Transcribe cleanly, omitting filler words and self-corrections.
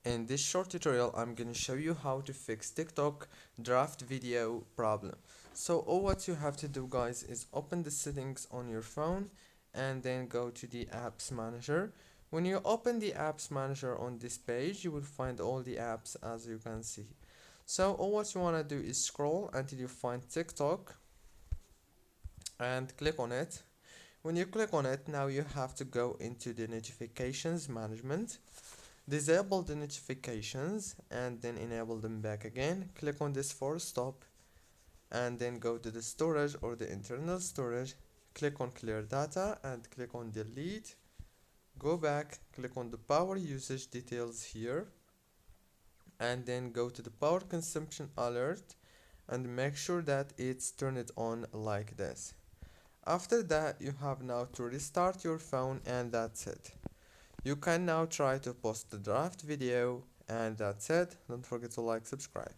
In this short tutorial, I'm going to show you how to fix TikTok draft video problem. So all what you have to do, guys, is open the settings on your phone and then go to the apps manager. When you open the apps manager on this page, you will find all the apps as you can see. So all what you want to do is scroll until you find TikTok and click on it. When you click on it, now you have to go into the notifications management. Disable the notifications and then enable them back again. Click on this for stop and then go to the storage or the internal storage. Click on clear data and click on delete. Go back, click on the power usage details here and then go to the power consumption alert and make sure that it's turned on like this. After that, you have now to restart your phone and that's it. You can now try to post the draft video and that's it. Don't forget to like, subscribe.